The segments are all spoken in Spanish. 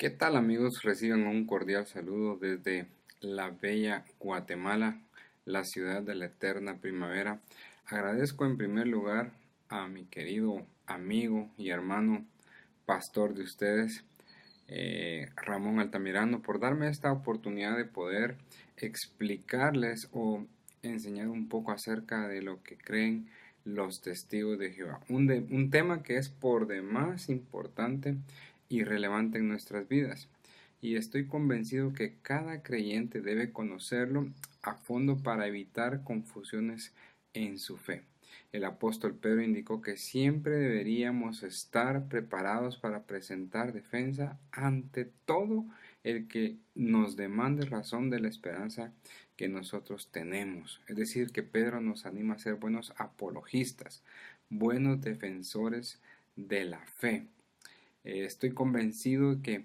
¿Qué tal amigos? Reciban un cordial saludo desde la bella Guatemala, la ciudad de la eterna primavera. Agradezco en primer lugar a mi querido amigo y hermano pastor de ustedes, Ramón Altamirano, por darme esta oportunidad de poder explicarles o enseñar un poco acerca de lo que creen los testigos de Jehová. Un tema que es por demás importante y relevante en nuestras vidas. Y estoy convencido que cada creyente debe conocerlo a fondo para evitar confusiones en su fe. El apóstol Pedro indicó que siempre deberíamos estar preparados para presentar defensa ante todo el que nos demande razón de la esperanza que nosotros tenemos. Es decir, que Pedro nos anima a ser buenos apologistas, buenos defensores de la fe. Estoy convencido de que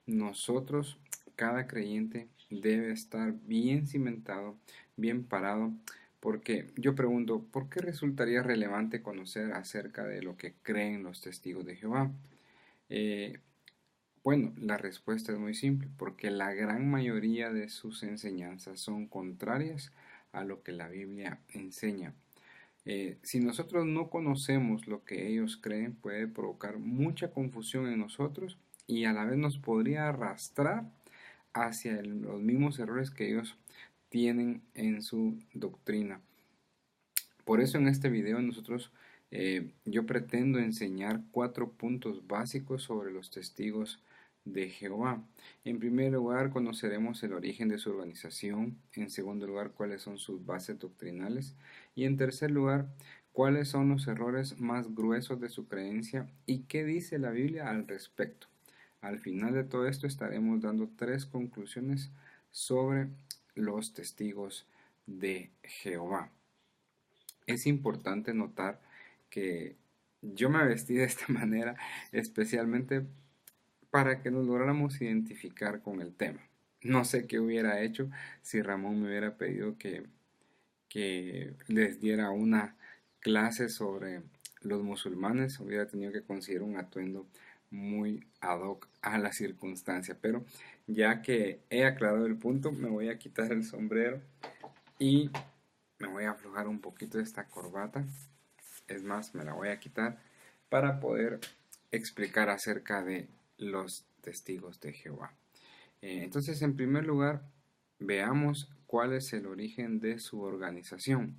nosotros, cada creyente, debe estar bien cimentado, bien parado, porque yo pregunto, ¿por qué resultaría relevante conocer acerca de lo que creen los testigos de Jehová? Eh, bueno, la respuesta es muy simple, porque la gran mayoría de sus enseñanzas son contrarias a lo que la Biblia enseña. Si nosotros no conocemos lo que ellos creen, puede provocar mucha confusión en nosotros y a la vez nos podría arrastrar hacia los mismos errores que ellos tienen en su doctrina. Por eso en este video yo pretendo enseñar 4 puntos básicos sobre los testigos de Jehová. En primer lugar, conoceremos el origen de su organización. En segundo lugar, cuáles son sus bases doctrinales. Y en tercer lugar, cuáles son los errores más gruesos de su creencia y qué dice la Biblia al respecto. Al final de todo esto estaremos dando 3 conclusiones sobre los testigos de Jehová. Es importante notar que yo me vestí de esta manera especialmente para que nos lográramos identificar con el tema. No sé qué hubiera hecho si Ramón me hubiera pedido que les diera una clase sobre los musulmanes. Hubiera tenido que conseguir un atuendo muy ad hoc a la circunstancia. Pero ya que he aclarado el punto, me voy a quitar el sombrero y me voy a aflojar un poquito de esta corbata. Es más, me la voy a quitar para poder explicar acerca de los testigos de Jehová. Entonces, en primer lugar, veamos cuál es el origen de su organización.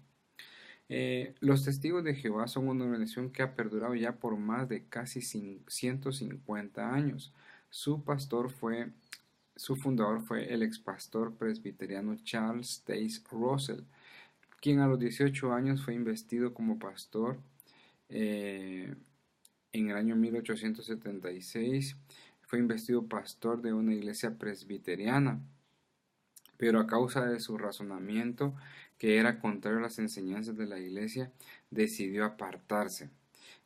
Los testigos de Jehová son una organización que ha perdurado ya por más de casi 150 años. Su fundador fue el ex pastor presbiteriano Charles Taze Russell, quien a los 18 años fue investido como pastor en el año 1876. Fue investido pastor de una iglesia presbiteriana, pero a causa de su razonamiento, que era contrario a las enseñanzas de la iglesia, decidió apartarse.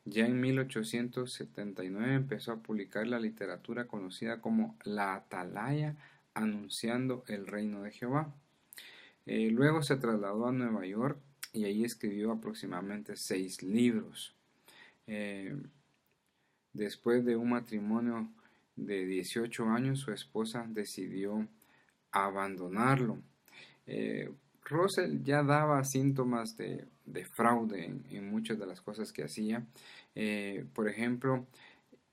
Ya en 1879 empezó a publicar la literatura conocida como la Atalaya, anunciando el reino de Jehová. Luego se trasladó a Nueva York y allí escribió aproximadamente 6 libros. Después de un matrimonio de 18 años, su esposa decidió abandonarlo. Russell ya daba síntomas de fraude en muchas de las cosas que hacía. Por ejemplo,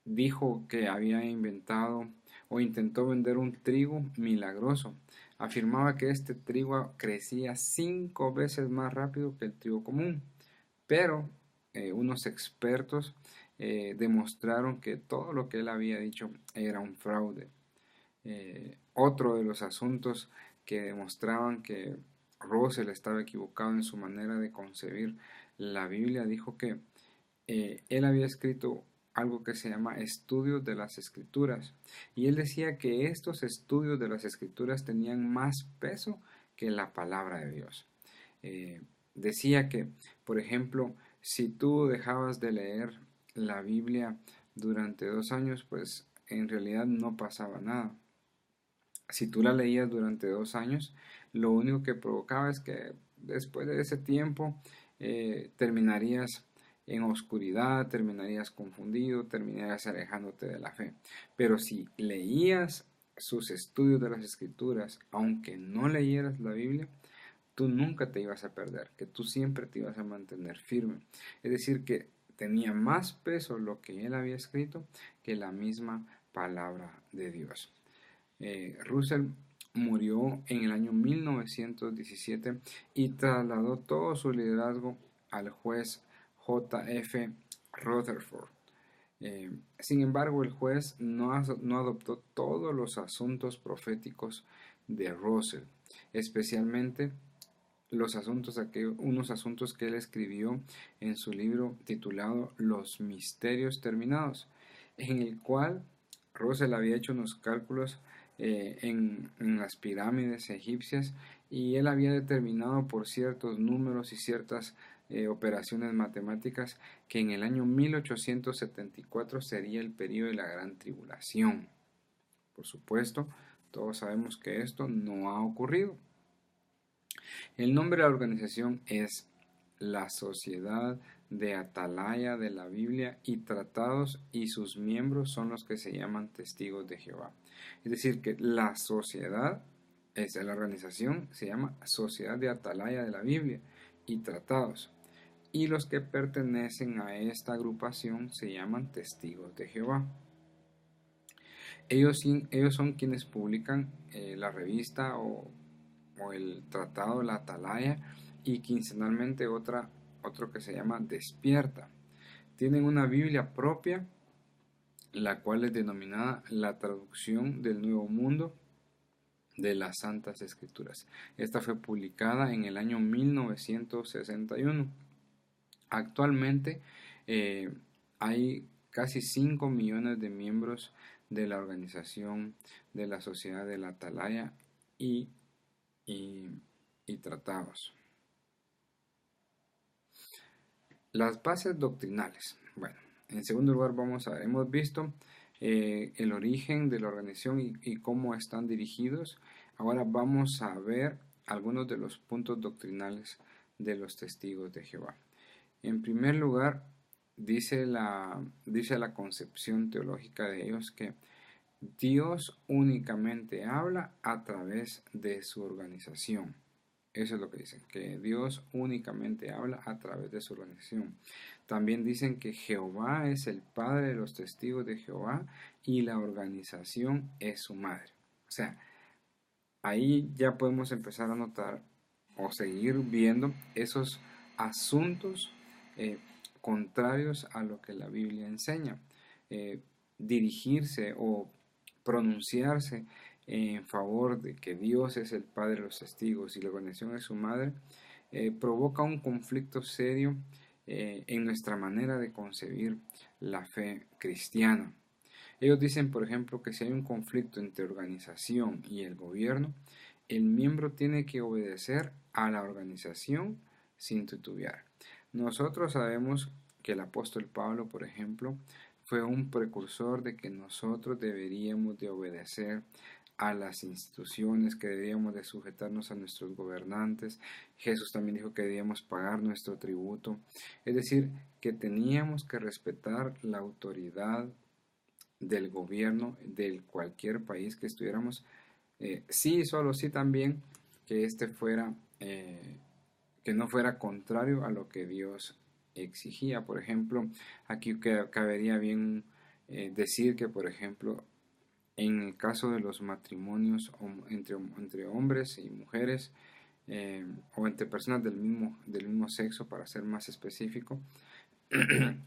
dijo que había inventado o intentó vender un trigo milagroso. Afirmaba que este trigo crecía 5 veces más rápido que el trigo común, pero unos expertos demostraron que todo lo que él había dicho era un fraude. Otro de los asuntos que demostraban que Russell estaba equivocado en su manera de concebir la Biblia, dijo que él había escrito algo que se llama estudios de las escrituras, y él decía que estos estudios de las escrituras tenían más peso que la palabra de Dios. Decía que, por ejemplo, si tú dejabas de leer la Biblia durante 2 años, pues en realidad no pasaba nada. Si tú la leías durante 2 años, lo único que provocaba es que después de ese tiempo terminarías en oscuridad, terminarías confundido, terminarías alejándote de la fe. Pero si leías sus estudios de las Escrituras, aunque no leyeras la Biblia, tú nunca te ibas a perder, que tú siempre te ibas a mantener firme. Es decir, que tenía más peso lo que él había escrito que la misma palabra de Dios. Russell murió en el año 1917 y trasladó todo su liderazgo al juez J. F. Rutherford. Sin embargo, el juez no adoptó todos los asuntos proféticos de Russell, especialmente unos asuntos que él escribió en su libro titulado Los Misterios Terminados, en el cual Russell había hecho unos cálculos en las pirámides egipcias, y él había determinado por ciertos números y ciertas operaciones matemáticas que en el año 1874 sería el periodo de la Gran Tribulación. Por supuesto, todos sabemos que esto no ha ocurrido. El nombre de la organización es la Sociedad de Atalaya de la Biblia y Tratados, y sus miembros son los que se llaman Testigos de Jehová. Es decir, que la sociedad, la organización se llama Sociedad de Atalaya de la Biblia y Tratados, y los que pertenecen a esta agrupación se llaman Testigos de Jehová. Ellos son quienes publican la revista o el tratado La Atalaya, y quincenalmente otro que se llama Despierta. Tienen una Biblia propia, la cual es denominada la traducción del Nuevo Mundo de las Santas Escrituras. Esta fue publicada en el año 1961. Actualmente hay casi 5 millones de miembros de la organización de la Sociedad de la Atalaya y tratados. Las bases doctrinales. Bueno, en segundo lugar hemos visto el origen de la organización y cómo están dirigidos. Ahora vamos a ver algunos de los puntos doctrinales de los Testigos de Jehová. En primer lugar, dice la concepción teológica de ellos que Dios únicamente habla a través de su organización. Eso es lo que dicen, que Dios únicamente habla a través de su organización. También dicen que Jehová es el padre de los testigos de Jehová y la organización es su madre. O sea, ahí ya podemos empezar a notar o seguir viendo esos asuntos contrarios a lo que la Biblia enseña. Dirigirse o pronunciarse en favor de que Dios es el padre de los testigos y la organización es su madre, provoca un conflicto serio en nuestra manera de concebir la fe cristiana. Ellos dicen, por ejemplo, que si hay un conflicto entre organización y el gobierno, el miembro tiene que obedecer a la organización sin titubear. Nosotros sabemos que el apóstol Pablo, por ejemplo, fue un precursor de que nosotros deberíamos de obedecer a las instituciones, que deberíamos de sujetarnos a nuestros gobernantes. Jesús también dijo que debíamos pagar nuestro tributo. Es decir, que teníamos que respetar la autoridad del gobierno de cualquier país que estuviéramos. Sí, solo sí también que que no fuera contrario a lo que Dios exigía. Por ejemplo, aquí cabería bien decir que, por ejemplo, en el caso de los matrimonios entre hombres y mujeres, o entre personas del mismo sexo, para ser más específico,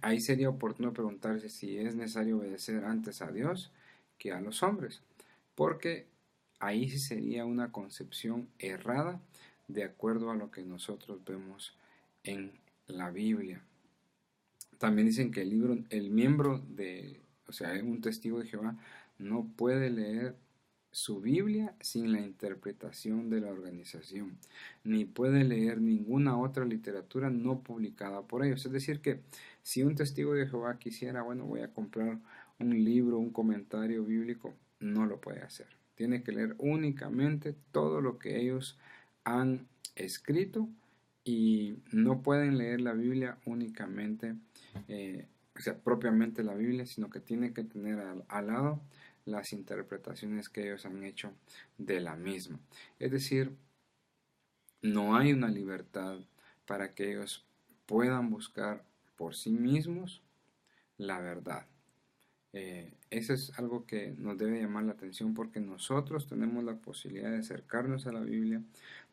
ahí sería oportuno preguntarse si es necesario obedecer antes a Dios que a los hombres, porque ahí sí sería una concepción errada de acuerdo a lo que nosotros vemos en la Biblia. También dicen que el miembro o sea, un testigo de Jehová no puede leer su Biblia sin la interpretación de la organización, ni puede leer ninguna otra literatura no publicada por ellos. Es decir, que si un testigo de Jehová quisiera, bueno, voy a comprar un libro, un comentario bíblico, no lo puede hacer. Tiene que leer únicamente todo lo que ellos han escrito y no pueden leer la Biblia únicamente, o sea, propiamente la Biblia, sino que tienen que tener al lado las interpretaciones que ellos han hecho de la misma. Es decir, no hay una libertad para que ellos puedan buscar por sí mismos la verdad. Eso es algo que nos debe llamar la atención porque nosotros tenemos la posibilidad de acercarnos a la Biblia,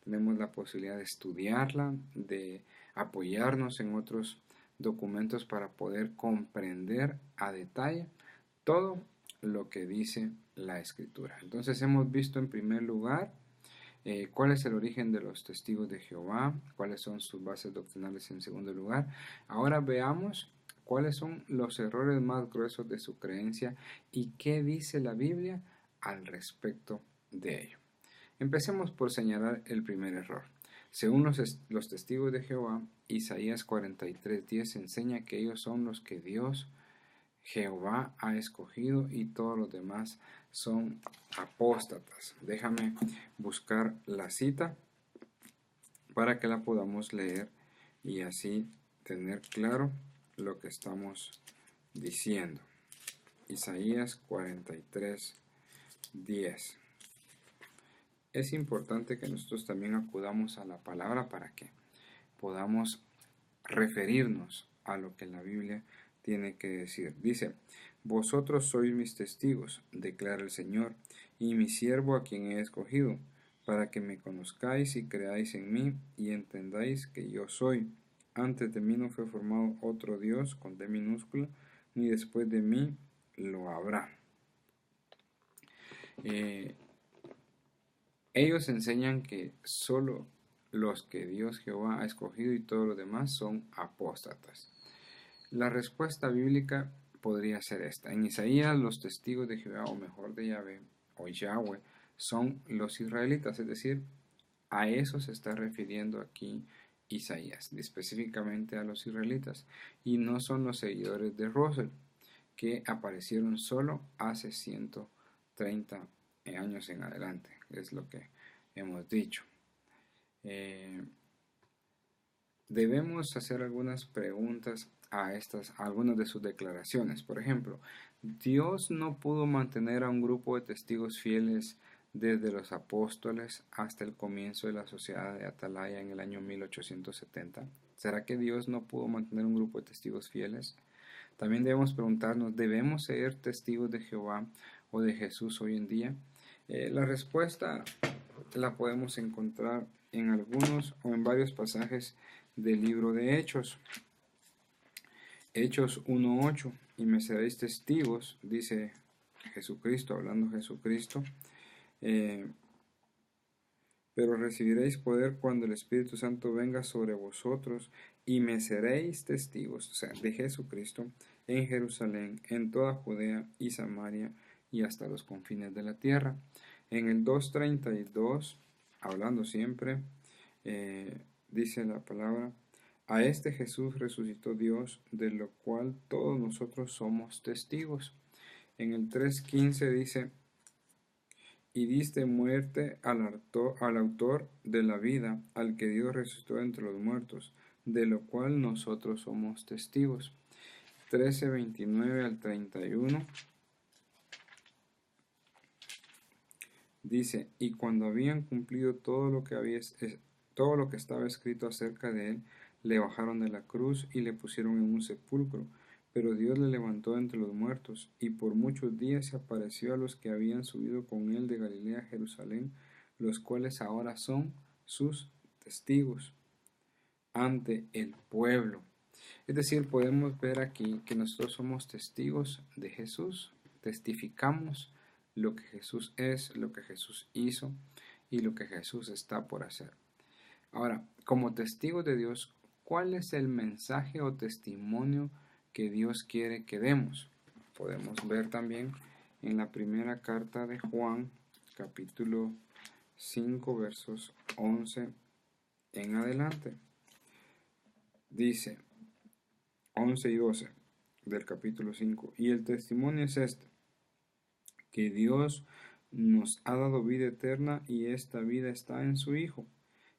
tenemos la posibilidad de estudiarla, de apoyarnos en otros documentos para poder comprender a detalle todo lo que dice la Escritura. Entonces hemos visto en primer lugar cuál es el origen de los testigos de Jehová, cuáles son sus bases doctrinales en segundo lugar. Ahora veamos cuáles son los errores más gruesos de su creencia y qué dice la Biblia al respecto de ello. Empecemos por señalar el primer error. Según los testigos de Jehová, Isaías 43:10 enseña que ellos son los que Dios, Jehová, ha escogido y todos los demás son apóstatas. Déjame buscar la cita para que la podamos leer y así tener claro lo que estamos diciendo. Isaías 43:10. Es importante que nosotros también acudamos a la palabra para que podamos referirnos a lo que la Biblia tiene que decir. Dice: vosotros sois mis testigos, declara el Señor, y mi siervo a quien he escogido, para que me conozcáis y creáis en mí y entendáis que yo soy. Antes de mí no fue formado otro Dios con D minúscula, ni después de mí lo habrá. Ellos enseñan que solo los que Dios Jehová ha escogido y todos los demás son apóstatas. La respuesta bíblica podría ser esta. En Isaías los testigos de Jehová, o mejor de Yahvé, o Yahweh, son los israelitas, es decir, a eso se está refiriendo aquí Isaías, específicamente a los israelitas, y no son los seguidores de Russell, que aparecieron solo hace 130 años en adelante, es lo que hemos dicho. Debemos hacer algunas preguntas a algunas de sus declaraciones. Por ejemplo, Dios no pudo mantener a un grupo de testigos fieles desde los apóstoles hasta el comienzo de la sociedad de Atalaya en el año 1870. ¿Será que Dios no pudo mantener un grupo de testigos fieles? También debemos preguntarnos, ¿debemos ser testigos de Jehová o de Jesús hoy en día? La respuesta la podemos encontrar en algunos o en varios pasajes del libro de Hechos. Hechos 1:8, y me seréis testigos, dice Jesucristo, hablando Jesucristo, pero recibiréis poder cuando el Espíritu Santo venga sobre vosotros, y me seréis testigos, o sea, de Jesucristo, en Jerusalén, en toda Judea y Samaria, y hasta los confines de la tierra. En el 2:32, hablando siempre, dice la palabra: a este Jesús resucitó Dios, de lo cual todos nosotros somos testigos. En el 3:15 dice: y diste muerte al autor de la vida, al que Dios resucitó entre los muertos, de lo cual nosotros somos testigos. 13:29 al 31 dice: y cuando habían cumplido todo lo que estaba escrito acerca de él, le bajaron de la cruz y le pusieron en un sepulcro. Pero Dios le levantó entre los muertos, y por muchos días se apareció a los que habían subido con él de Galilea a Jerusalén, los cuales ahora son sus testigos ante el pueblo. Es decir, podemos ver aquí que nosotros somos testigos de Jesús, testificamos lo que Jesús es, lo que Jesús hizo y lo que Jesús está por hacer. Ahora, como testigos de Dios, ¿cuál es el mensaje o testimonio que Dios quiere que demos? Podemos ver también en la primera carta de Juan, capítulo 5, versos 11 en adelante. Dice 11 y 12 del capítulo 5: y el testimonio es este, que Dios nos ha dado vida eterna, y esta vida está en su Hijo.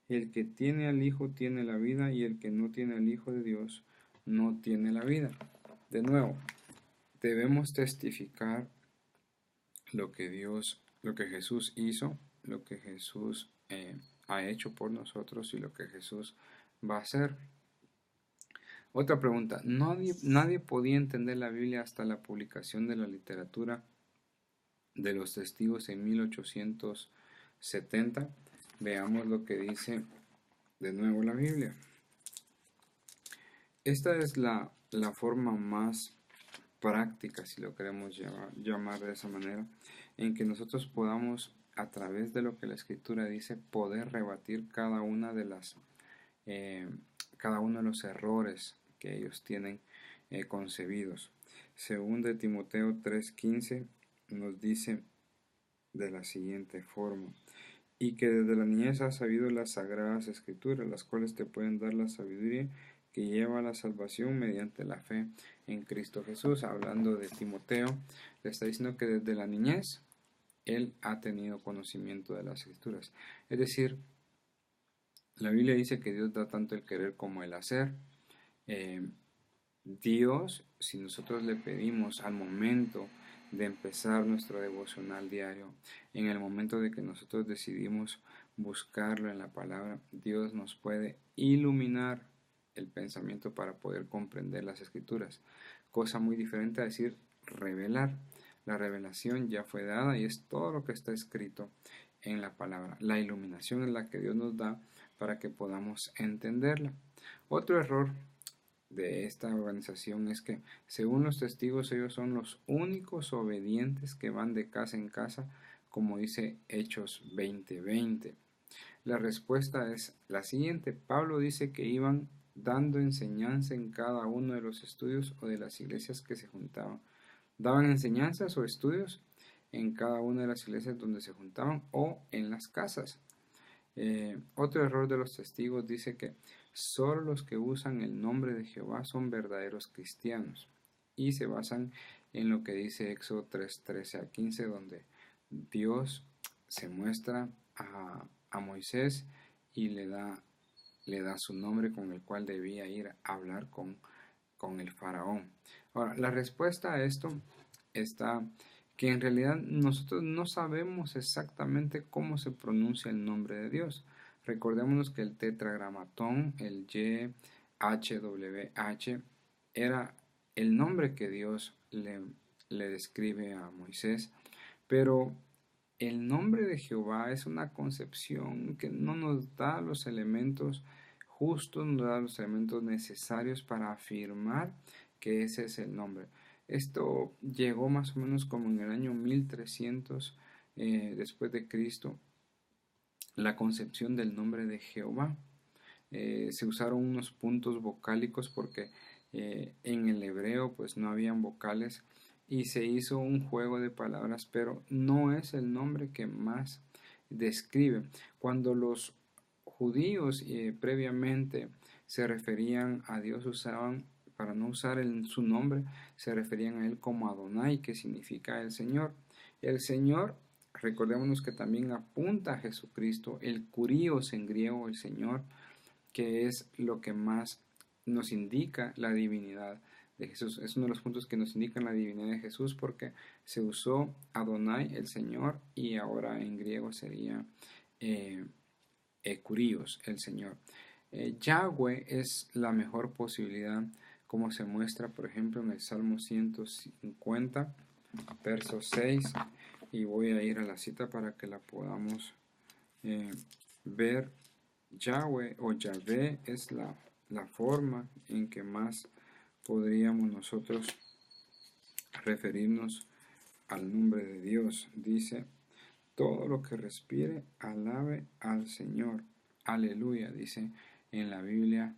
El que tiene al Hijo tiene la vida, y el que no tiene al Hijo de Dios no tiene la vida. De nuevo, debemos testificar lo que Jesús hizo, lo que Jesús ha hecho por nosotros y lo que Jesús va a hacer. Otra pregunta, nadie podía entender la Biblia hasta la publicación de la literatura de los testigos en 1870. Veamos lo que dice de nuevo la Biblia. Esta es la forma más práctica, si lo queremos llamar de esa manera, en que nosotros podamos, a través de lo que la Escritura dice, poder rebatir cada uno de los errores que ellos tienen concebidos. Según de Timoteo 3:15 nos dice de la siguiente forma: y que desde la niñez has sabido las sagradas escrituras, las cuales te pueden dar la sabiduría que lleva a la salvación mediante la fe en Cristo Jesús. Hablando de Timoteo, le está diciendo que desde la niñez él ha tenido conocimiento de las escrituras. Es decir, la Biblia dice que Dios da tanto el querer como el hacer. Dios, si nosotros le pedimos al momento de empezar nuestro devocional diario, en el momento de que nosotros decidimos buscarlo en la palabra, Dios nos puede iluminar el pensamiento para poder comprender las escrituras. Cosa muy diferente a decir revelar. La revelación ya fue dada y es todo lo que está escrito en la palabra. La iluminación es la que Dios nos da para que podamos entenderla. Otro error de esta organización es que, según los testigos, ellos son los únicos obedientes que van de casa en casa, como dice Hechos 20:20. La respuesta es la siguiente. Pablo dice que iban dando enseñanza en cada uno de los estudios o de las iglesias que se juntaban. Daban enseñanzas o estudios en cada una de las iglesias donde se juntaban o en las casas. Otro error de los testigos dice que solo los que usan el nombre de Jehová son verdaderos cristianos, y se basan en lo que dice Éxodo 3:13-15, donde Dios se muestra a Moisés y le da su nombre con el cual debía ir a hablar con el faraón. Ahora, la respuesta a esto está que en realidad nosotros no sabemos exactamente cómo se pronuncia el nombre de Dios. Recordémonos que el tetragramatón, el YHWH, era el nombre que Dios le describe a Moisés, pero el nombre de Jehová es una concepción que no nos da los elementos justos, no nos da los elementos necesarios para afirmar que ese es el nombre. Esto llegó más o menos como en el año 1300 después de Cristo, la concepción del nombre de Jehová. Se usaron unos puntos vocálicos porque en el hebreo pues no habían vocales y se hizo un juego de palabras, pero no es el nombre que más describe. Cuando los judíos previamente se referían a Dios, usaban, para no usar su nombre, se referían a él como Adonai, que significa el Señor. El Señor, recordémonos que también apunta a Jesucristo, el Kurios en griego, el Señor, que es lo que más nos indica la divinidad de Jesús. Es uno de los puntos que nos indican la divinidad de Jesús, porque se usó Adonai, el Señor, y ahora en griego sería Kurios, el Señor. Yahweh es la mejor posibilidad, como se muestra, por ejemplo, en el Salmo 150, verso 6, y voy a ir a la cita para que la podamos ver. Yahweh o Yahvé es la forma en que más podríamos nosotros referirnos al nombre de Dios. Dice: todo lo que respire, alabe al Señor. Aleluya, dice en la Biblia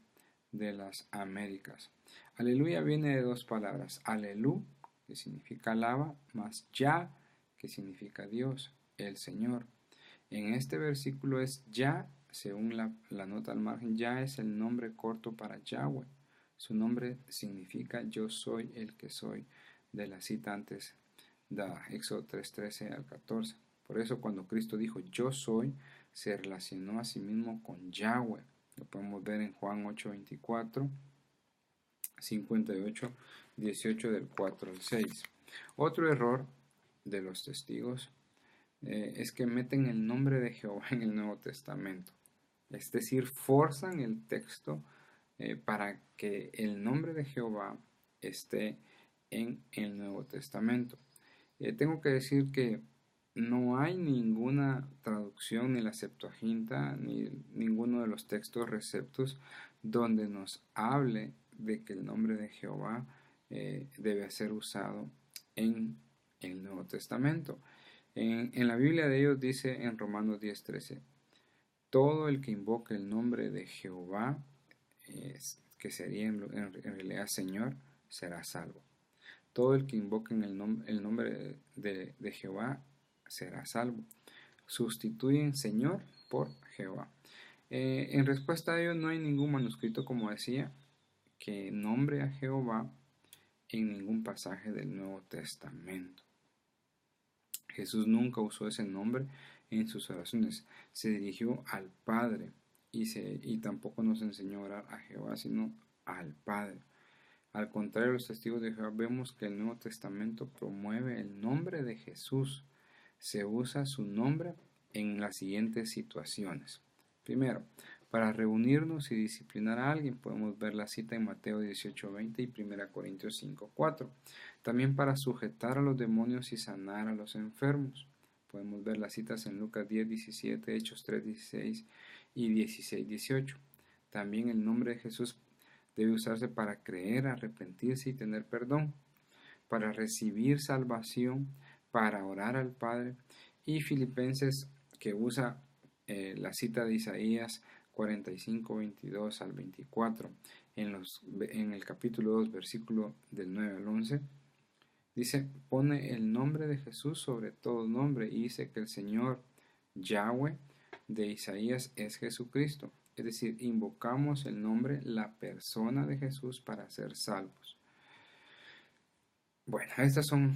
de las Américas. Aleluya viene de dos palabras: alelú, que significa alaba, más ya, que significa Dios, el Señor. En este versículo es ya, según la nota al margen, ya es el nombre corto para Yahweh. Su nombre significa yo soy el que soy, de la cita antes de Éxodo 3:13-14. Por eso cuando Cristo dijo yo soy, se relacionó a sí mismo con Yahweh. Lo podemos ver en Juan 8:24, 58, 18 del 4 al 6. Otro error de los testigos es que meten el nombre de Jehová en el Nuevo Testamento. Es decir, forzan el texto para que el nombre de Jehová esté en el Nuevo Testamento. Tengo que decir que no hay ninguna traducción, ni la Septuaginta, ni ninguno de los textos receptos donde nos hable de que el nombre de Jehová debe ser usado en el Nuevo Testamento. En la Biblia de ellos dice en Romanos 10:13, todo el que invoque el nombre de Jehová, que sería en realidad Señor, será salvo. Todo el que invoque en el nombre de Jehová será salvo. Sustituyen Señor por Jehová. En respuesta a ello, no hay ningún manuscrito, como decía, que nombre a Jehová en ningún pasaje del Nuevo Testamento. Jesús nunca usó ese nombre en sus oraciones. Se dirigió al Padre y tampoco nos enseñó a orar a Jehová, sino al Padre. Al contrario, los testigos de Jehová vemos que el Nuevo Testamento promueve el nombre de Jesús. Se usa su nombre en las siguientes situaciones. Primero, para reunirnos y disciplinar a alguien, podemos ver la cita en Mateo 18:20 y 1 Corintios 5:4. También para sujetar a los demonios y sanar a los enfermos. Podemos ver las citas en Lucas 10:17, Hechos 3:16 y 16:18. También el nombre de Jesús debe usarse para creer, arrepentirse y tener perdón, para recibir salvación, para orar al Padre. Y Filipenses, que usa la cita de Isaías 45:22 al 24, en el capítulo 2, versículo del 9 al 11, dice, pone el nombre de Jesús sobre todo nombre y dice que el Señor Yahweh de Isaías es Jesucristo. Es decir, invocamos el nombre, la persona de Jesús para ser salvos. Bueno, estas son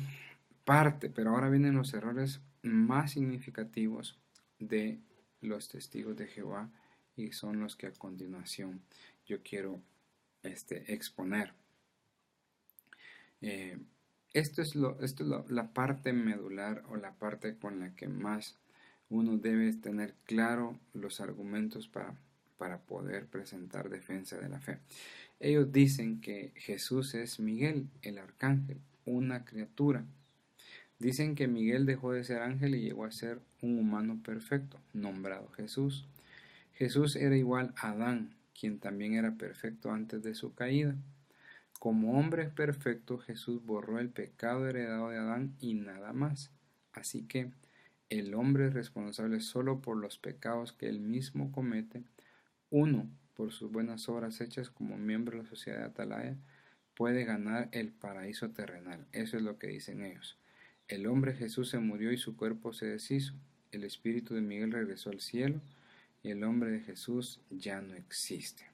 parte, pero ahora vienen los errores más significativos de los testigos de Jehová y son los que a continuación yo quiero exponer. Esto es la parte medular o la parte con la que más uno debe tener claro los argumentos para poder presentar defensa de la fe. Ellos dicen que Jesús es Miguel, el arcángel, una criatura. Dicen que Miguel dejó de ser ángel y llegó a ser un humano perfecto, nombrado Jesús. Jesús era igual a Adán, quien también era perfecto antes de su caída. Como hombre perfecto, Jesús borró el pecado heredado de Adán y nada más. Así que el hombre es responsable solo por los pecados que él mismo comete. Uno, por sus buenas obras hechas como miembro de la sociedad de Atalaya, puede ganar el paraíso terrenal. Eso es lo que dicen ellos. El hombre Jesús se murió y su cuerpo se deshizo. El espíritu de Miguel regresó al cielo y el hombre de Jesús ya no existe.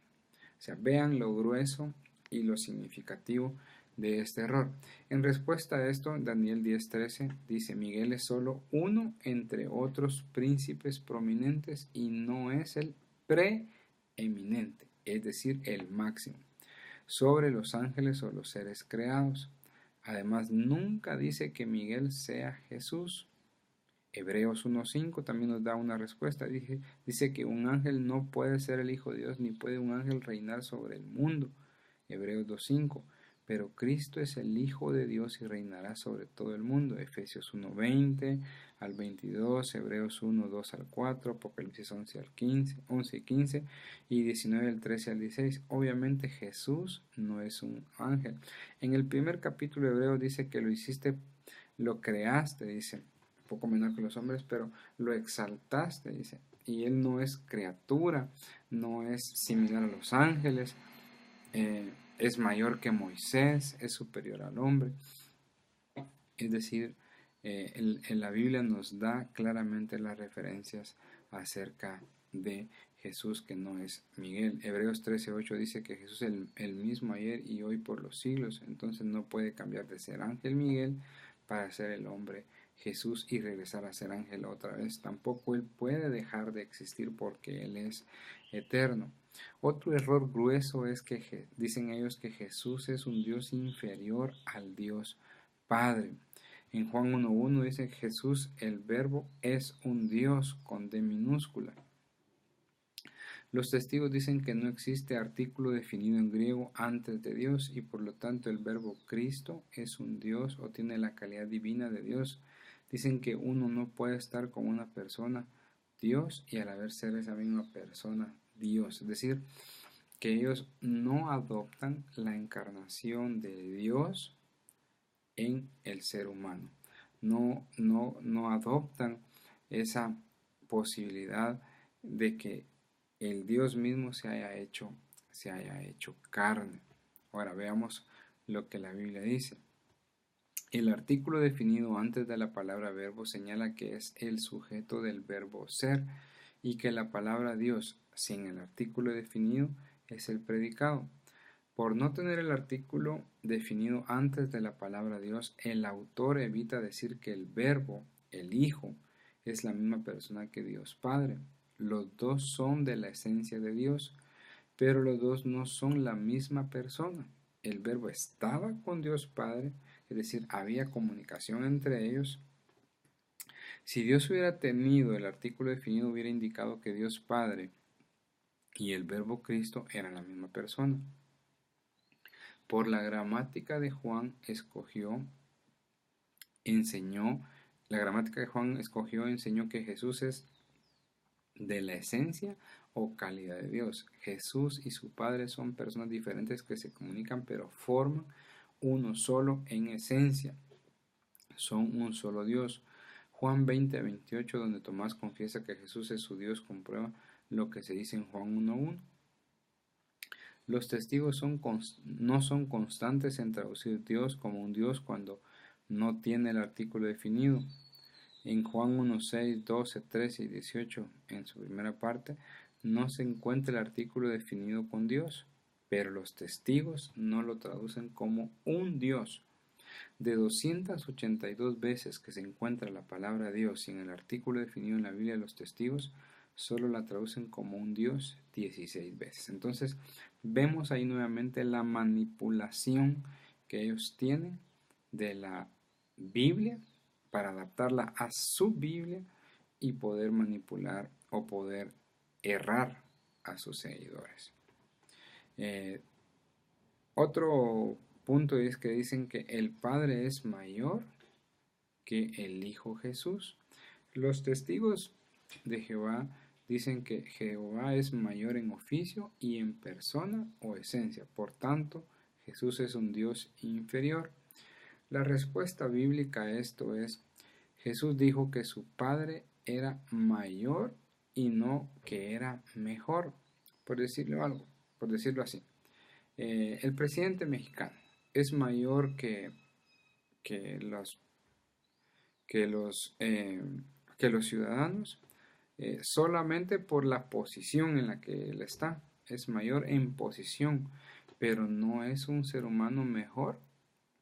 O sea, vean lo grueso y lo significativo de este error. En respuesta a esto, Daniel 10:13 dice, Miguel es solo uno entre otros príncipes prominentes y no es el preeminente, es decir, el máximo, sobre los ángeles o los seres creados. Además, nunca dice que Miguel sea Jesús. Hebreos 1:5 también nos da una respuesta. Dice que un ángel no puede ser el Hijo de Dios, ni puede un ángel reinar sobre el mundo. Hebreos 2:5. Pero Cristo es el Hijo de Dios y reinará sobre todo el mundo. Efesios 1:20 al 22, Hebreos 1:2 al 4, Apocalipsis 11 y 15 y 19 del 13 al 16. Obviamente Jesús no es un ángel. En el primer capítulo de Hebreos dice que lo creaste, dice, poco menor que los hombres, pero lo exaltaste, dice. Y él no es criatura, no es similar a los ángeles, es mayor que Moisés, es superior al hombre. Es decir, en la Biblia nos da claramente las referencias acerca de Jesús, que no es Miguel. Hebreos 13:8 dice que Jesús es el mismo ayer y hoy por los siglos, entonces no puede cambiar de ser ángel Miguel para ser el hombre Jesús y regresar a ser ángel otra vez. Tampoco Él puede dejar de existir porque Él es eterno. Otro error grueso es que dicen ellos que Jesús es un Dios inferior al Dios Padre. En Juan 1.1 dice Jesús, el Verbo, es un Dios con D minúscula. Los testigos dicen que no existe artículo definido en griego antes de Dios y por lo tanto el verbo Cristo es un Dios o tiene la calidad divina de Dios. Dicen que uno no puede estar con una persona Dios y a la vez ser esa misma persona Dios. Es decir, que ellos no adoptan la encarnación de Dios en el ser humano. No adoptan esa posibilidad de que el Dios mismo se haya hecho carne. Ahora veamos lo que la Biblia dice. El artículo definido antes de la palabra verbo señala que es el sujeto del verbo ser y que la palabra Dios sin el artículo definido es el predicado. Por no tener el artículo definido antes de la palabra Dios, el autor evita decir que el verbo, el Hijo, es la misma persona que Dios Padre. Los dos son de la esencia de Dios, pero los dos no son la misma persona. El verbo estaba con Dios Padre, es decir, había comunicación entre ellos. Si Dios hubiera tenido el artículo definido, hubiera indicado que Dios Padre y el verbo Cristo eran la misma persona. Por la gramática de Juan enseñó que Jesús es de la esencia o calidad de Dios. Jesús y su Padre son personas diferentes que se comunican pero forman uno solo en esencia. Son un solo Dios. Juan 20:28, donde Tomás confiesa que Jesús es su Dios, comprueba lo que se dice en Juan 1:1. Los testigos no son constantes en traducir Dios como un Dios cuando no tiene el artículo definido. En Juan 1:6, 12, 13 y 18, en su primera parte, no se encuentra el artículo definido con Dios, pero los testigos no lo traducen como un Dios. De 282 veces que se encuentra la palabra Dios sin el artículo definido en la Biblia, los testigos solo la traducen como un Dios 16 veces. Entonces, vemos ahí nuevamente la manipulación que ellos tienen de la Biblia para adaptarla a su Biblia y poder manipular o poder errar a sus seguidores. Otro punto es que dicen que el Padre es mayor que el Hijo Jesús. Los testigos de Jehová dicen que Jehová es mayor en oficio y en persona o esencia. Por tanto, Jesús es un Dios inferior. La respuesta bíblica a esto es: Jesús dijo que su Padre era mayor y no que era mejor, por decirlo así. El presidente mexicano es mayor que los ciudadanos solamente por la posición en la que él está. Es mayor en posición, pero no es un ser humano mejor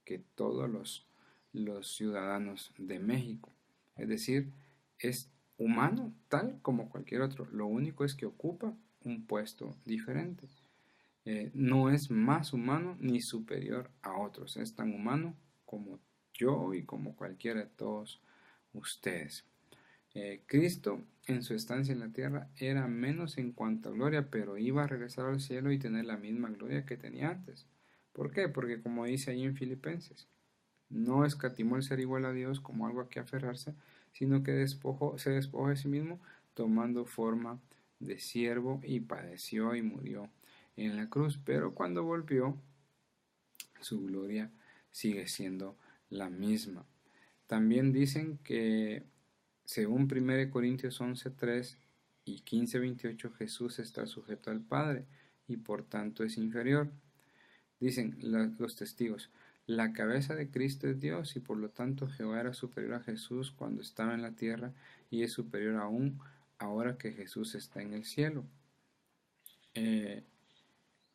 que todos los ciudadanos de México. Es decir, es humano tal como cualquier otro. Lo único es que ocupa un puesto diferente. No es más humano ni superior a otros. Es tan humano como yo y como cualquiera de todos ustedes. Cristo en su estancia en la tierra era menos en cuanto a gloria, pero iba a regresar al cielo y tener la misma gloria que tenía antes. ¿Por qué? Porque como dice ahí en Filipenses, no escatimó el ser igual a Dios como algo a que aferrarse, sino que se despojó de sí mismo, tomando forma de siervo y padeció y murió en la cruz. Pero cuando volvió, su gloria sigue siendo la misma. También dicen que, según 1 Corintios 11:3 y 15:28, Jesús está sujeto al Padre y por tanto es inferior. Dicen los testigos: la cabeza de Cristo es Dios y por lo tanto Jehová era superior a Jesús cuando estaba en la tierra y es superior aún ahora que Jesús está en el cielo.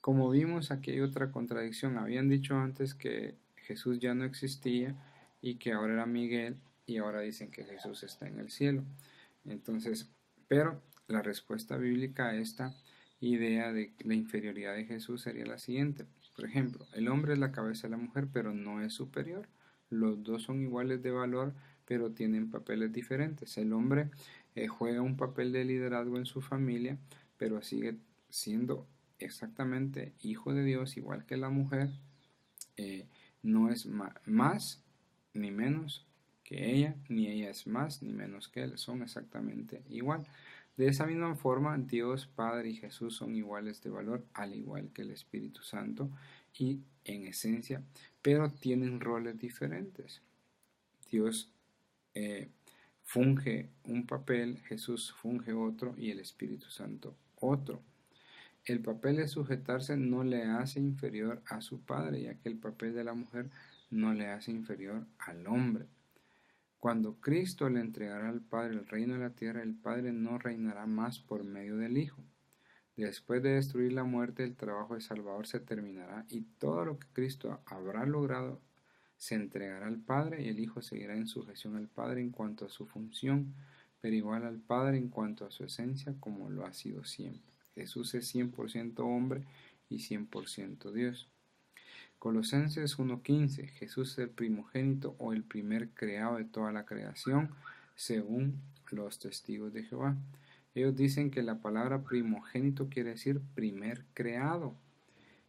Como vimos, aquí hay otra contradicción. Habían dicho antes que Jesús ya no existía y que ahora era Miguel, y ahora dicen que Jesús está en el cielo. Entonces, pero la respuesta bíblica a esta idea de la inferioridad de Jesús sería la siguiente. Por ejemplo, el hombre es la cabeza de la mujer, pero no es superior. Los dos son iguales de valor, pero tienen papeles diferentes. El hombre juega un papel de liderazgo en su familia, pero sigue siendo exactamente hijo de Dios, igual que la mujer. No es más ni menos que ella, ni ella es más ni menos que él, son exactamente igual. De esa misma forma, Dios Padre y Jesús son iguales de valor, al igual que el Espíritu Santo y en esencia, pero tienen roles diferentes. Dios funge un papel, Jesús funge otro y el Espíritu Santo otro. El papel de sujetarse no le hace inferior a su padre, ya que el papel de la mujer no le hace inferior al hombre. Cuando Cristo le entregará al Padre el reino de la tierra, el Padre no reinará más por medio del Hijo. Después de destruir la muerte, el trabajo de Salvador se terminará y todo lo que Cristo habrá logrado se entregará al Padre y el Hijo seguirá en sujeción al Padre en cuanto a su función, pero igual al Padre en cuanto a su esencia como lo ha sido siempre. Jesús es 100% hombre y 100% Dios. Colosenses 1:15. Jesús es el primogénito o el primer creado de toda la creación, según los testigos de Jehová. Ellos dicen que la palabra primogénito quiere decir primer creado.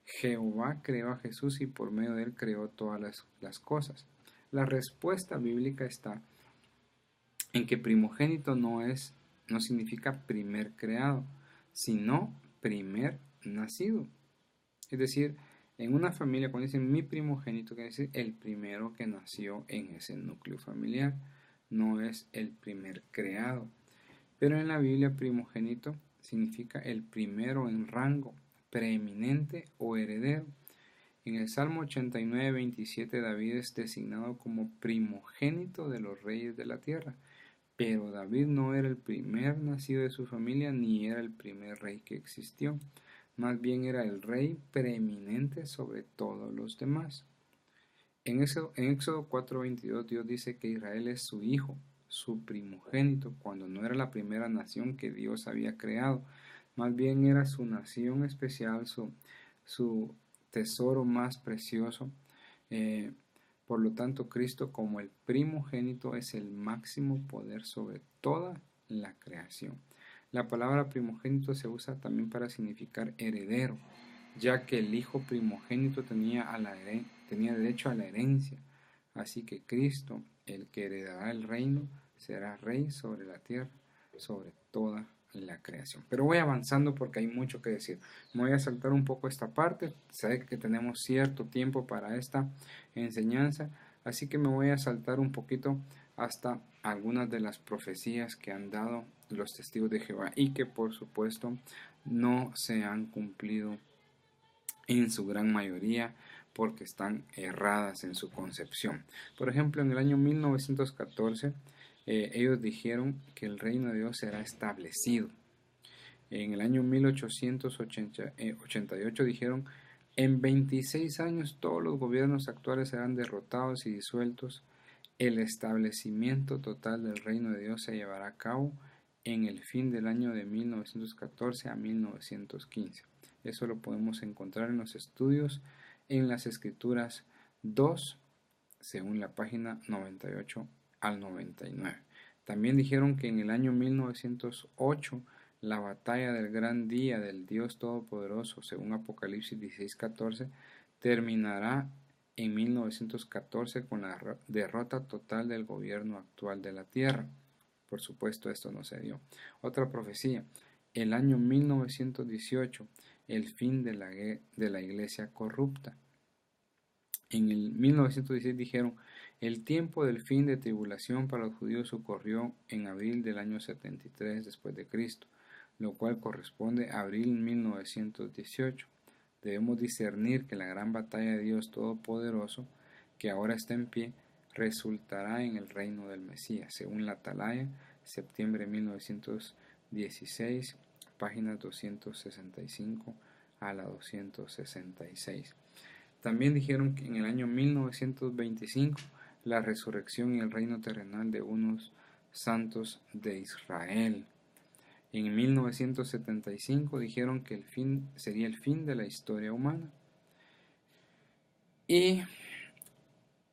Jehová creó a Jesús y por medio de él creó todas las cosas. La respuesta bíblica está en que primogénito no significa primer creado, sino primer nacido. Es decir, en una familia, cuando dicen mi primogénito, quiere decir el primero que nació en ese núcleo familiar, no es el primer creado. Pero en la Biblia, primogénito significa el primero en rango, preeminente o heredero. En el Salmo 89:27, David es designado como primogénito de los reyes de la tierra. Pero David no era el primer nacido de su familia ni era el primer rey que existió. Más bien era el rey preeminente sobre todos los demás. En Éxodo 4:22 Dios dice que Israel es su hijo, su primogénito, cuando no era la primera nación que Dios había creado. Más bien era su nación especial, su tesoro más precioso. Por lo tanto, Cristo como el primogénito es el máximo poder sobre toda la creación. La palabra primogénito se usa también para significar heredero, ya que el hijo primogénito tenía derecho a la herencia. Así que Cristo, el que heredará el reino, será rey sobre la tierra, sobre toda la creación. Pero voy avanzando porque hay mucho que decir. Me voy a saltar un poco esta parte. Sé que tenemos cierto tiempo para esta enseñanza, así que me voy a saltar un poquito hasta algunas de las profecías que han dado los testigos de Jehová y que por supuesto no se han cumplido en su gran mayoría porque están erradas en su concepción. Por ejemplo, en el año 1914 ellos dijeron que el reino de Dios será establecido. En el año 1888 dijeron, en 26 años todos los gobiernos actuales serán derrotados y disueltos. El establecimiento total del reino de Dios se llevará a cabo en el fin del año de 1914 a 1915. Eso lo podemos encontrar en los estudios en las Escrituras 2, según la página 98 al 99. También dijeron que en el año 1908 la batalla del gran día del Dios Todopoderoso, según Apocalipsis 16:14, terminará en 1914 con la derrota total del gobierno actual de la tierra. Por supuesto, esto no se dio. Otra profecía, el año 1918, el fin de la iglesia corrupta. En el 1916 dijeron, el tiempo del fin de tribulación para los judíos ocurrió en abril del año 73 después de Cristo, lo cual corresponde a abril 1918. Debemos discernir que la gran batalla de Dios Todopoderoso, que ahora está en pie, resultará en el reino del Mesías, según la Atalaya, septiembre 1916, páginas 265 a la 266. También dijeron que en el año 1925 la resurrección y el reino terrenal de unos santos de Israel. En 1975 dijeron que el fin sería el fin de la historia humana. Y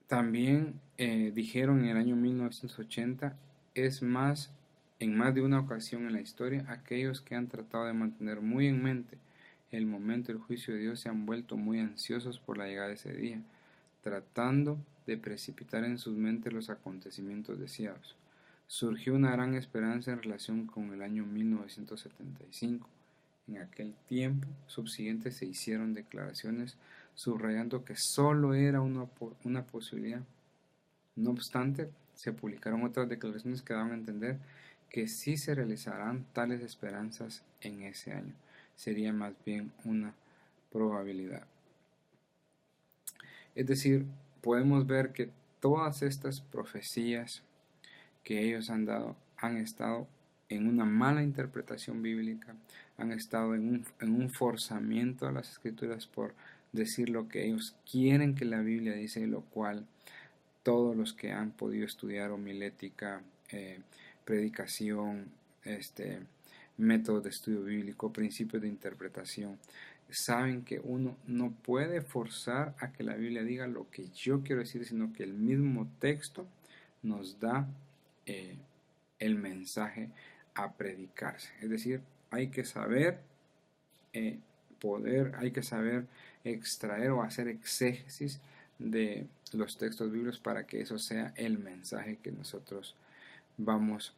también dijeron en el año 1980, en más de una ocasión en la historia, aquellos que han tratado de mantener muy en mente el momento del juicio de Dios se han vuelto muy ansiosos por la llegada de ese día, tratando de precipitar en sus mentes los acontecimientos deseados. Surgió una gran esperanza en relación con el año 1975. En aquel tiempo subsiguiente se hicieron declaraciones subrayando que solo era una posibilidad. No obstante, se publicaron otras declaraciones que daban a entender que sí se realizarán tales esperanzas en ese año. Sería más bien una probabilidad. Es decir, podemos ver que todas estas profecías que ellos han dado han estado en una mala interpretación bíblica, han estado en un forzamiento a las escrituras por decir lo que ellos quieren que la Biblia dice, lo cual todos los que han podido estudiar homilética, predicación, método de estudio bíblico, principios de interpretación, saben que uno no puede forzar a que la Biblia diga lo que yo quiero decir, sino que el mismo texto nos da el mensaje a predicarse. Es decir, hay que saber hay que saber extraer o hacer exégesis de los textos bíblicos para que eso sea el mensaje que nosotros vamos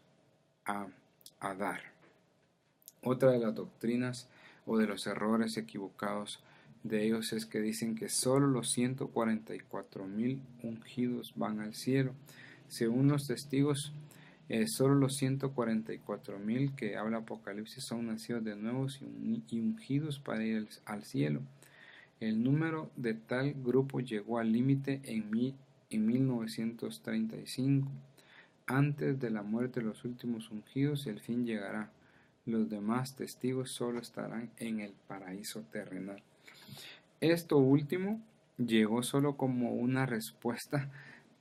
a dar. Otra de las doctrinas o de los errores equivocados de ellos es que dicen que solo los 144,000 ungidos van al cielo. Según los testigos, solo los 144,000 que habla Apocalipsis son nacidos de nuevo y ungidos para ir al cielo. El número de tal grupo llegó al límite en 1935. Antes de la muerte de los últimos ungidos, el fin llegará. Los demás testigos solo estarán en el paraíso terrenal. Esto último llegó solo como una respuesta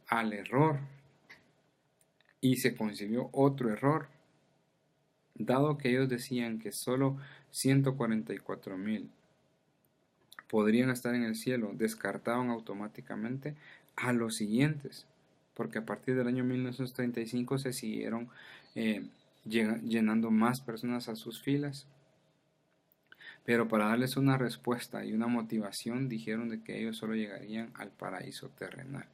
al error y se concibió otro error. Dado que ellos decían que solo 144,000 podrían estar en el cielo, descartaban automáticamente a los siguientes, porque a partir del año 1935 se siguieron llenando más personas a sus filas. Pero para darles una respuesta y una motivación, dijeron de que ellos solo llegarían al paraíso terrenal.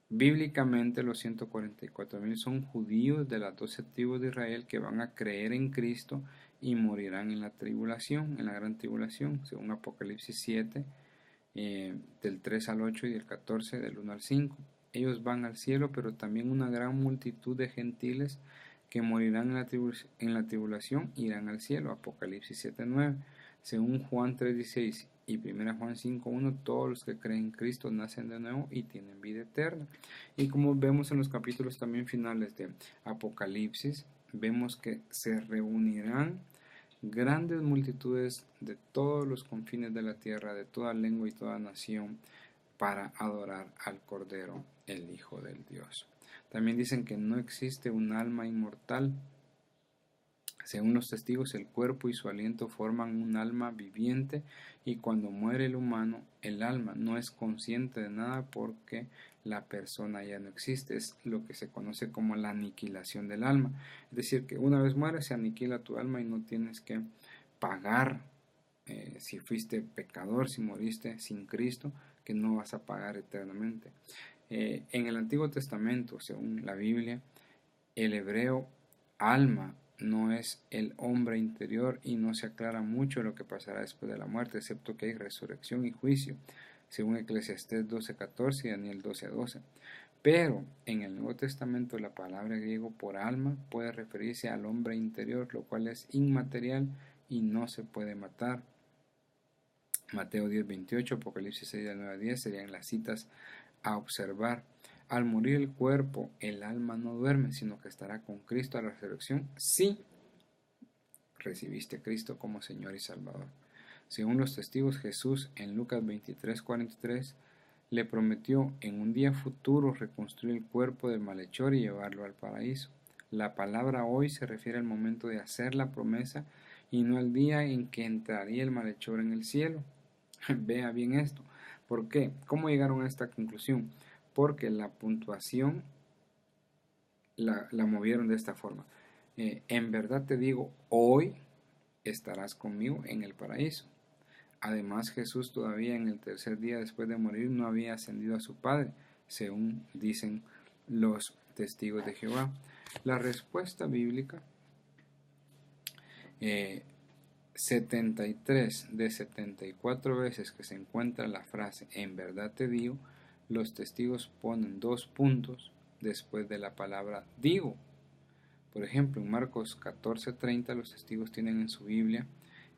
Bíblicamente los 144,000 son judíos de las 12 tribus de Israel que van a creer en Cristo y morirán en la tribulación, en la gran tribulación, según Apocalipsis 7, del 3 al 8 y del 14, del 1 al 5. Ellos van al cielo, pero también una gran multitud de gentiles que morirán en la tribulación irán al cielo. Apocalipsis 7:9. Según Juan 3:16 y 1 Juan 5:1, todos los que creen en Cristo nacen de nuevo y tienen vida eterna. Y como vemos en los capítulos también finales de Apocalipsis, vemos que se reunirán grandes multitudes de todos los confines de la tierra, de toda lengua y toda nación, para adorar al Cordero, el Hijo del Dios. También dicen que no existe un alma inmortal. Según los testigos, el cuerpo y su aliento forman un alma viviente y cuando muere el humano, el alma no es consciente de nada porque la persona ya no existe. Es lo que se conoce como la aniquilación del alma. Es decir, que una vez mueres se aniquila tu alma y no tienes que pagar si fuiste pecador, si moriste sin Cristo, que no vas a pagar eternamente. En el Antiguo Testamento, según la Biblia, el hebreo alma no es el hombre interior y no se aclara mucho lo que pasará después de la muerte, excepto que hay resurrección y juicio, según Eclesiastés 12:14 y Daniel 12:12. Pero en el Nuevo Testamento la palabra griego por alma puede referirse al hombre interior, lo cual es inmaterial y no se puede matar. Mateo 10:28, Apocalipsis 6:9-10 serían las citas a observar. Al morir el cuerpo, el alma no duerme, sino que estará con Cristo a la resurrección si recibiste a Cristo como Señor y Salvador. Según los testigos, Jesús en Lucas 23:43 Le prometió en un día futuro reconstruir el cuerpo del malhechor y llevarlo al paraíso. La palabra hoy se refiere al momento de hacer la promesa y no al día en que entraría el malhechor en el cielo. Vea bien esto. ¿Por qué? ¿Cómo llegaron a esta conclusión? Porque la puntuación la movieron de esta forma. En verdad te digo, hoy estarás conmigo en el paraíso. Además, Jesús todavía en el tercer día después de morir no había ascendido a su Padre, según dicen los testigos de Jehová. La respuesta bíblica, 73 de 74 veces que se encuentra la frase en verdad te digo, los testigos ponen 2 puntos después de la palabra digo. Por ejemplo, en Marcos 14:30 los testigos tienen en su Biblia,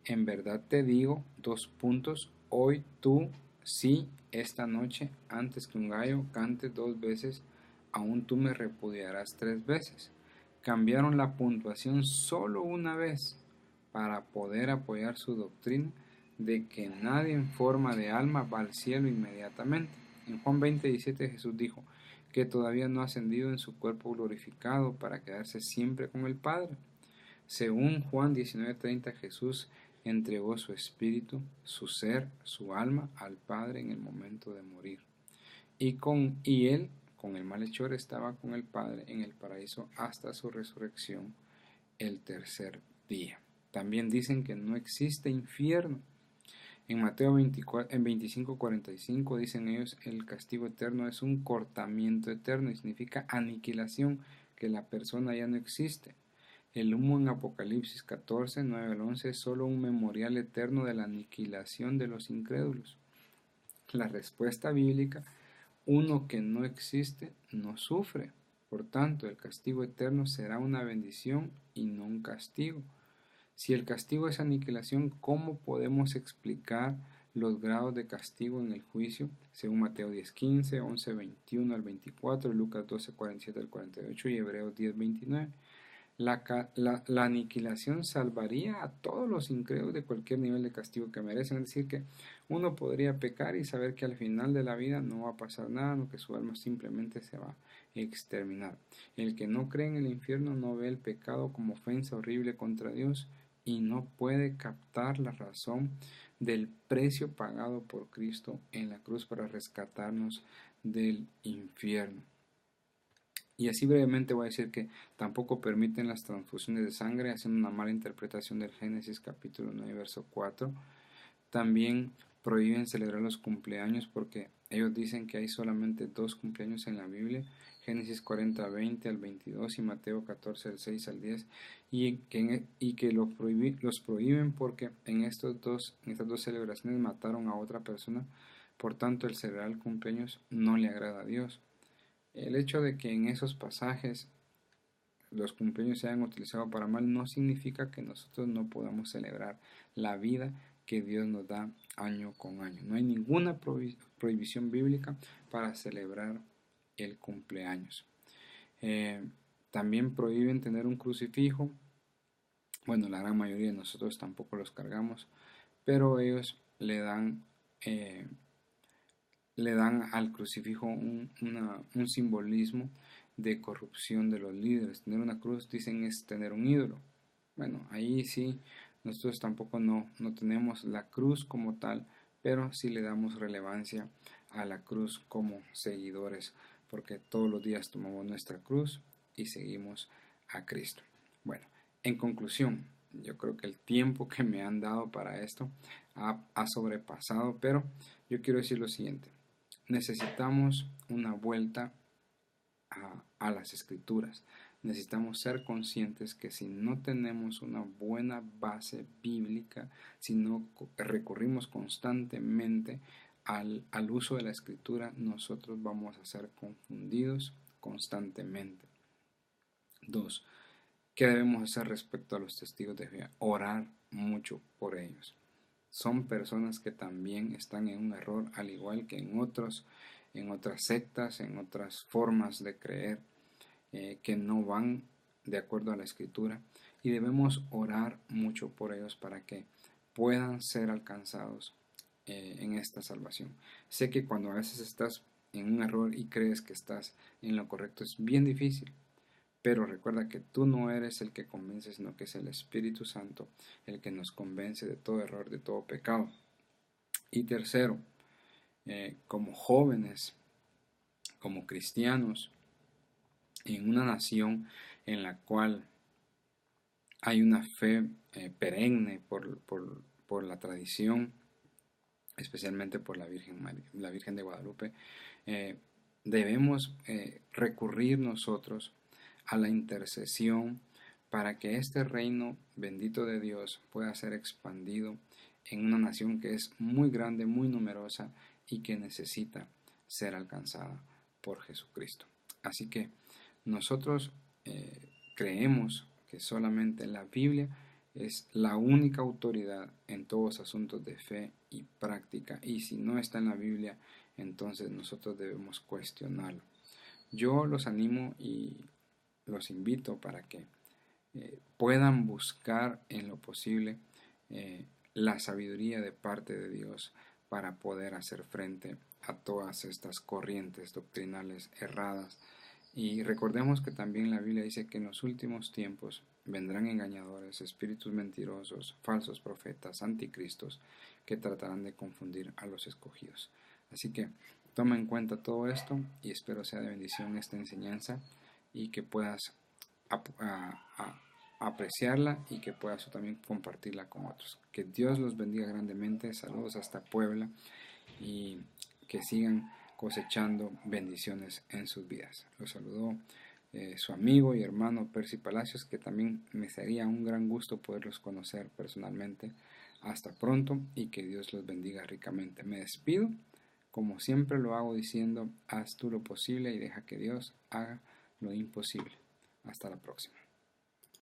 en verdad te digo, 2 puntos, hoy tú sí, esta noche, antes que un gallo cante 2 veces, aún tú me repudiarás 3 veces. Cambiaron la puntuación solo una vez para poder apoyar su doctrina de que nadie en forma de alma va al cielo inmediatamente. En Juan 20:17 Jesús dijo que todavía no ha ascendido en su cuerpo glorificado para quedarse siempre con el Padre. Según Juan 19:30 Jesús entregó su espíritu, su ser, su alma al Padre en el momento de morir. Y él, con el malhechor, estaba con el Padre en el paraíso hasta su resurrección el tercer día. También dicen que no existe infierno. En Mateo 24, en 25:45 dicen ellos, el castigo eterno es un cortamiento eterno y significa aniquilación, que la persona ya no existe. El humo en Apocalipsis 14, 9 al 11 es solo un memorial eterno de la aniquilación de los incrédulos. La respuesta bíblica, uno que no existe no sufre. Por tanto, el castigo eterno será una bendición y no un castigo. Si el castigo es aniquilación, ¿cómo podemos explicar los grados de castigo en el juicio? Según Mateo 10:15, 11:21 al 24, Lucas 12:47 al 48 y Hebreos 10:29. La aniquilación salvaría a todos los incrédulos de cualquier nivel de castigo que merecen. Es decir, que uno podría pecar y saber que al final de la vida no va a pasar nada, no, que su alma simplemente se va a exterminar. El que no cree en el infierno no ve el pecado como ofensa horrible contra Dios y no puede captar la razón del precio pagado por Cristo en la cruz para rescatarnos del infierno. Y así brevemente voy a decir que tampoco permiten las transfusiones de sangre, haciendo una mala interpretación del Génesis capítulo 9, verso 4. También prohíben celebrar los cumpleaños porque ellos dicen que hay solamente 2 cumpleaños en la Biblia, Génesis 40, 20 al 22 y Mateo 14, del 6 al 10, y que los prohíben porque en estas dos celebraciones mataron a otra persona, por tanto el celebrar el cumpleaños no le agrada a Dios. El hecho de que en esos pasajes los cumpleaños se hayan utilizado para mal no significa que nosotros no podamos celebrar la vida que Dios nos da año con año. No hay ninguna prohibición bíblica para celebrar el cumpleaños. También prohíben tener un crucifijo. Bueno, la gran mayoría de nosotros tampoco los cargamos, pero ellos le dan al crucifijo un simbolismo de corrupción de los líderes. Tener una cruz, dicen, es tener un ídolo. Bueno, ahí sí, nosotros tampoco no tenemos la cruz como tal, pero sí le damos relevancia a la cruz como seguidores, porque todos los días tomamos nuestra cruz y seguimos a Cristo. Bueno, en conclusión, yo creo que el tiempo que me han dado para esto ha sobrepasado, pero yo quiero decir lo siguiente. Necesitamos una vuelta a las escrituras. Necesitamos ser conscientes que si no tenemos una buena base bíblica, si no recurrimos constantemente al uso de la escritura, nosotros vamos a ser confundidos constantemente. 2. ¿Qué debemos hacer respecto a los testigos de Jehová? Orar mucho por ellos. Son personas que también están en un error, al igual que en otras sectas, en otras formas de creer, que no van de acuerdo a la escritura, y debemos orar mucho por ellos para que puedan ser alcanzados en esta salvación. Sé que cuando a veces estás en un error y crees que estás en lo correcto es bien difícil, pero recuerda que tú no eres el que convence, sino que es el Espíritu Santo el que nos convence de todo error, de todo pecado. Y tercero, como jóvenes, como cristianos, en una nación en la cual hay una fe perenne por la tradición, especialmente por la Virgen de Guadalupe, eh, debemos recurrir nosotros a la intercesión para que este reino bendito de Dios pueda ser expandido en una nación que es muy grande, muy numerosa y que necesita ser alcanzada por Jesucristo. Así que nosotros creemos que solamente la Biblia es la única autoridad en todos asuntos de fe y práctica, y si no está en la Biblia, entonces nosotros debemos cuestionarlo. Yo los animo y los invito para que puedan buscar en lo posible la sabiduría de parte de Dios para poder hacer frente a todas estas corrientes doctrinales erradas. Y recordemos que también la Biblia dice que en los últimos tiempos vendrán engañadores, espíritus mentirosos, falsos profetas, anticristos, que tratarán de confundir a los escogidos. Así que toma en cuenta todo esto y espero sea de bendición esta enseñanza y que puedas apreciarla y que puedas tú también compartirla con otros. Que Dios los bendiga grandemente. Saludos hasta Puebla y que sigan cosechando bendiciones en sus vidas. Los saludó su amigo y hermano Percy Palacios, que también me sería un gran gusto poderlos conocer personalmente. Hasta pronto y que Dios los bendiga ricamente. Me despido, como siempre lo hago diciendo, haz tú lo posible y deja que Dios haga lo imposible. Hasta la próxima.